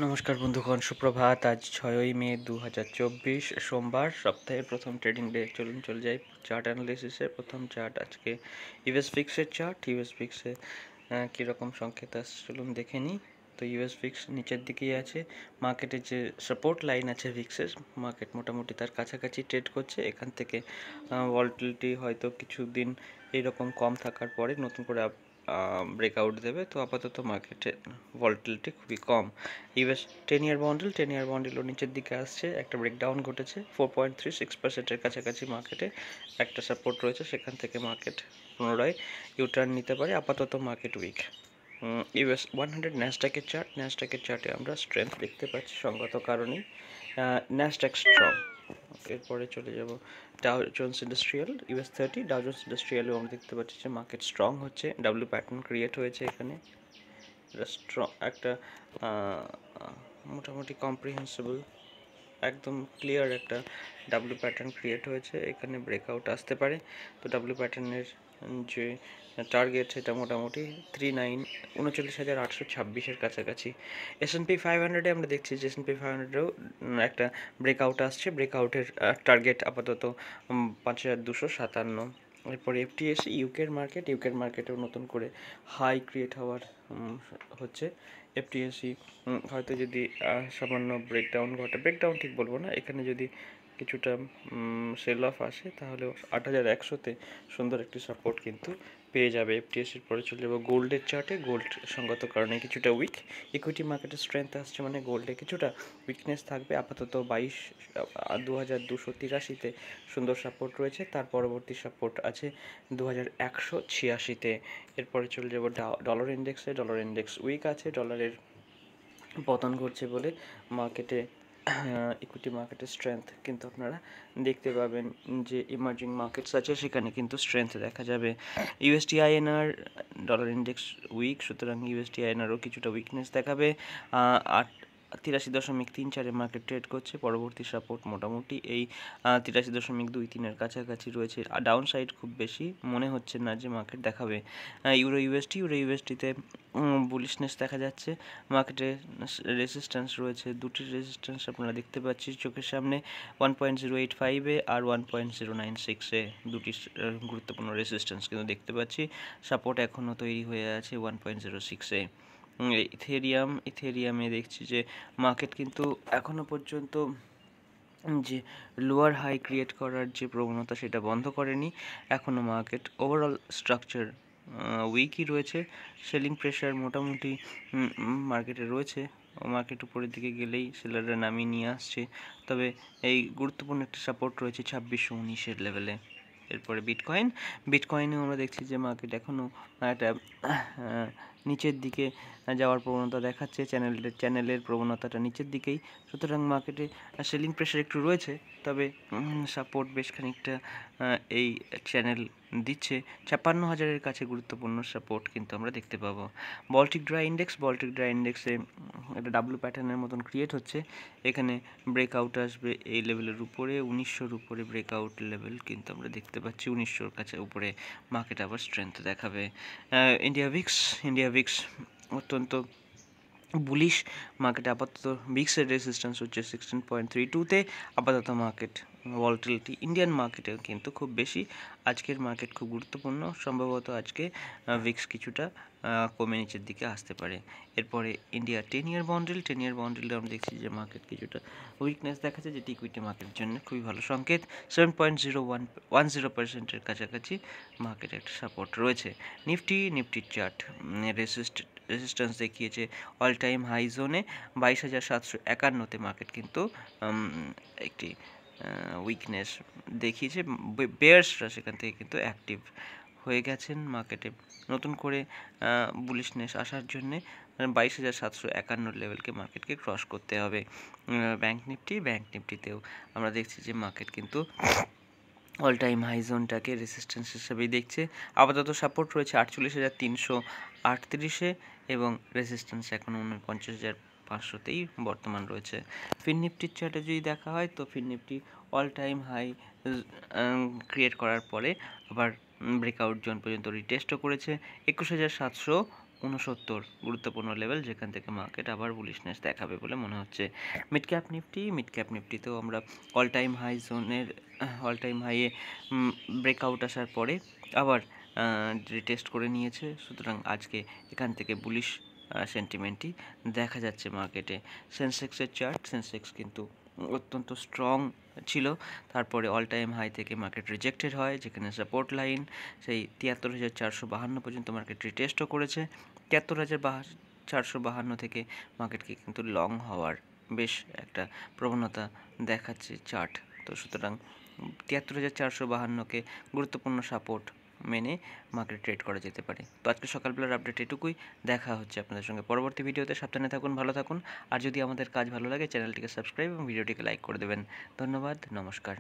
নমস্কার বন্ধুগণ, সুপ্রভাত। আজ 6ই মে 2024 সোমবার, সপ্তাহের প্রথম ট্রেডিং ডে। চলুন চলে যাই চার্ট অ্যানালিসিসের প্রথম চার্ট। আজকে ইউএস ফিক্সের চার্ট। ইউএস ফিক্সে কীরকম সংকেত আসছে চলুন দেখে নিই। তো ইউএস ফিক্স নিচের দিকেই আছে। মার্কেটের যে সাপোর্ট লাইন আছে ফিক্সের, মার্কেট মোটামুটি তার কাছাকাছি ট্রেড করছে। এখান থেকে ভলাটিলিটি হয়তো কিছুদিন এইরকম কম থাকার পরে নতুন করে ব্রেকআউট দেবে। তো আপাতত মার্কেটে ভলাটিলিটি খুবই কম। ইউএস 10 ইয়ার বন্ডেলও নিচের দিকে আসছে। একটা ব্রেকডাউন ঘটেছে 4.36%-এর কাছাকাছি। মার্কেটে একটা সাপোর্ট রয়েছে, সেখান থেকে মার্কেট পুনরায় ইউটার্ন নিতে পারে। আপাতত মার্কেট উইক। ইউএস 100 ন্যাসডাকের চার্ট। ন্যাসডাকের চার্টে আমরা স্ট্রেংথ দেখতে পাচ্ছি সঙ্গত কারণেই। Nasdaq strong. এরপরে চলে যাব Dow Jones industrial. US 30 Dow Jones ইন্ডাস্ট্রিয়ালেও আমরা দেখতে পাচ্ছি যে মার্কেট স্ট্রং হচ্ছে। ডাব্লিউ প্যাটার্ন ক্রিয়েট হয়েছে এখানে। স্ট্রং একটা মোটামুটি কম্প্রিহেন্সিবল, একদম ক্লিয়ার একটা ডাব্লিউ প্যাটার্ন ক্রিয়েট হয়েছে। এখানে ব্রেকআউট আসতে পারে। তো ডাব্লিউ প্যাটার্নের যে টার্গেট সেটা মোটামুটি 39,826-এর কাছাকাছি। S&P 500-এ আমরা দেখছি যে S&P 500-এও একটা ব্রেকআউট আসছে। ব্রেকআউটের টার্গেট আপাতত 5,257। এরপরে এফটিএসি ইউকের মার্কেটেও নতুন করে হাই ক্রিয়েট হওয়ার হচ্ছে। এফটিএসি হয়তো যদি সামান্য ব্রেকডাউন ঘটে, ব্রেকডাউন ঠিক বলবো না, এখানে যদি কিছুটা সেল অফ আসে তাহলে 8,100-তে সুন্দর একটি সাপোর্ট কিন্তু পেয়ে যাবে এফটিএসির। পরে চলে যাবো গোল্ডের চার্টে। গোল্ড সঙ্গত কারণে কিছুটা উইক। ইকুইটি মার্কেটের স্ট্রেংথ আসছে মানে গোল্ডে কিছুটা উইকনেস থাকবে। আপাতত 22,283-তে সুন্দর সাপোর্ট রয়েছে। তার পরবর্তী সাপোর্ট আছে 2,186-তে। এরপরে চলে যাবো ডলার ইন্ডেক্সে। ডলার ইন্ডেক্স উইক আছে। ডলারের পতন ঘটছে বলে মার্কেটে ইকুইটি মার্কেটের স্ট্রেংথ কিন্তু আপনারা দেখতে পাবেন। যে ইমার্জিং মার্কেটস আছে সেখানে কিন্তু স্ট্রেংথ দেখা যাবে। USD INR dollar index weak, সুতরাং ইউএসডি আইএনআরও কিছুটা উইকনেস দেখাবে। 83.34-এ মার্কেট ট্রেড করছে। পরবর্তী সাপোর্ট মোটামুটি এই 83.23-এর কাছাকাছি রয়েছে। ডাউন সাইড খুব বেশি মনে হচ্ছে না যে মার্কেট দেখাবে। ইউরো ইউএসডিতে বুলিশনেস দেখা যাচ্ছে। মার্কেটে রেজিস্ট্যান্স রয়েছে, দুটি রেজিস্ট্যান্স আপনারা দেখতে পাচ্ছি চোখের সামনে। 1.085-এ আর 1.096-এ দুটি গুরুত্বপূর্ণ রেজিস্ট্যান্স কিন্তু দেখতে পাচ্ছি। সাপোর্ট এখনও তৈরি হয়ে আছে 1.06-এ। ইথেরিয়ামে দেখছি যে মার্কেট কিন্তু এখনও পর্যন্ত যে লোয়ার হাই ক্রিয়েট করার যে প্রবণতা সেটা বন্ধ করেনি। এখনও মার্কেট ওভারঅল স্ট্রাকচার উইকই রয়েছে। সেলিং প্রেশার মোটামুটি মার্কেটে রয়েছে। মার্কেট উপরের দিকে গেলেই সেলাররা নামিয়ে নিয়ে আসছে। তবে এই গুরুত্বপূর্ণ একটা সাপোর্ট রয়েছে 2619-এর লেভেলে। এরপরে বিটকয়েনেও আমরা দেখছি যে মার্কেট এখনও একটা নিচের দিকে যাওয়ার প্রবণতা দেখাচ্ছে। চ্যানেলের প্রবণতাটা নিচের দিকেই। সুতরাং মার্কেটে সেলিং প্রেশার একটু রয়েছে, তবে সাপোর্ট বেশ খানিকটা এই চ্যানেল দিচ্ছে। 56,000-এর কাছে গুরুত্বপূর্ণ সাপোর্ট কিন্তু আমরা দেখতে পাবো। বল্টিক ড্রাই ইন্ডেক্সে একটা ডাব্লু প্যাটার্নের মতন ক্রিয়েট হচ্ছে। এখানে ব্রেকআউট আসবে এই লেভেলের উপরে, 1900-র উপরে ব্রেকআউট লেভেল কিন্তু আমরা দেখতে পাচ্ছি। 1900-র কাছে উপরে মার্কেট আবার স্ট্রেংথ দেখাবে। ইন্ডিয়া ভিক্স অত্যন্ত বুলিশ। মার্কেট আপাতত ভিক্সের রেজিস্ট্যান্স হচ্ছে 16.32-তে। আপাতত মার্কেট ভলাটিলিটি ইন্ডিয়ান মার্কেটেও কিন্তু খুব বেশি। আজকের মার্কেট খুব গুরুত্বপূর্ণ। সম্ভবত আজকে ভিক্স কিছুটা কমে নিচের দিকে আসতে পারে। এরপরে ইন্ডিয়া 10 ইয়ার বন্ডেলে আমরা দেখছি যে মার্কেট কিছুটা উইকনেস দেখাচ্ছে, যেটি ইকুইটি মার্কেটের জন্য খুবই ভালো সংকেত। 7.10% কাছাকাছি মার্কেটে একটা সাপোর্ট রয়েছে। নিফটির চার্ট রেজিস্ট্যান্স দেখিয়েছে অল টাইম হাই জোনে 22,751-তে। মার্কেট কিন্তু একটি উইকনেস দেখিয়েছে। বেয়ার্সরা সেখান থেকে কিন্তু অ্যাক্টিভ হয়ে গেছেন। মার্কেটে নতুন করে বুলিশনেস আসার জন্যে 22,751 লেভেলকে মার্কেটকে ক্রস করতে হবে। ব্যাঙ্ক নিফটিতেও আমরা দেখছি যে মার্কেট কিন্তু অল টাইম হাই জোনটাকে রেজিস্ট্যান্স হিসেবেই দেখছে। আপাতত সাপোর্ট রয়েছে 48,338-এ এবং রেজিস্ট্যান্স এখন 49,500-তেই বর্তমান রয়েছে। ফিননিফটির চার্টে যদি দেখা হয় তো ফিননিফটি অল টাইম হাই ক্রিয়েট করার পরে আবার ব্রেকআউট জোন পর্যন্ত রিটেস্টও করেছে। 21,700 69 গুরুত্বপূর্ণ লেভেল, যেখান থেকে মার্কেট আবার বুলিশনেস দেখাবে বলে মনে হচ্ছে। মিড ক্যাপ নিফটিতেও আমরা অল টাইম হাইয়ে ব্রেকআউট আসার পরে আবার রিটেস্ট করে নিয়েছে। সুতরাং আজকে এখান থেকে বুলিশ সেন্টিমেন্টই দেখা যাচ্ছে মার্কেটে। সেন্সেক্স কিন্তু অত্যন্ত স্ট্রং ছিল, তারপরে অল টাইম হাই থেকে মার্কেট রিজেক্টেড হয়, যেখানে সাপোর্ট লাইন সেই 73,452 পর্যন্ত মার্কেট রিটেস্টও করেছে। 73,452 থেকে মার্কেটকে কিন্তু লং হওয়ার বেশ একটা প্রবণতা দেখাচ্ছে চার্ট। তো সুতরাং 73,452কে গুরুত্বপূর্ণ সাপোর্ট মেনে মার্কেট ট্রেড করা যেতে পারে। তো আজকে সকালবেলার আপডেট এটুকুই। দেখা হচ্ছে আপনাদের সঙ্গে পরবর্তী ভিডিওতে। সাবধানে থাকুন, ভালো থাকুন। আর যদি আমাদের কাজ ভালো লাগে চ্যানেলটিকে সাবস্ক্রাইব এবং ভিডিওটিকে লাইক করে দেবেন। ধন্যবাদ, নমস্কার।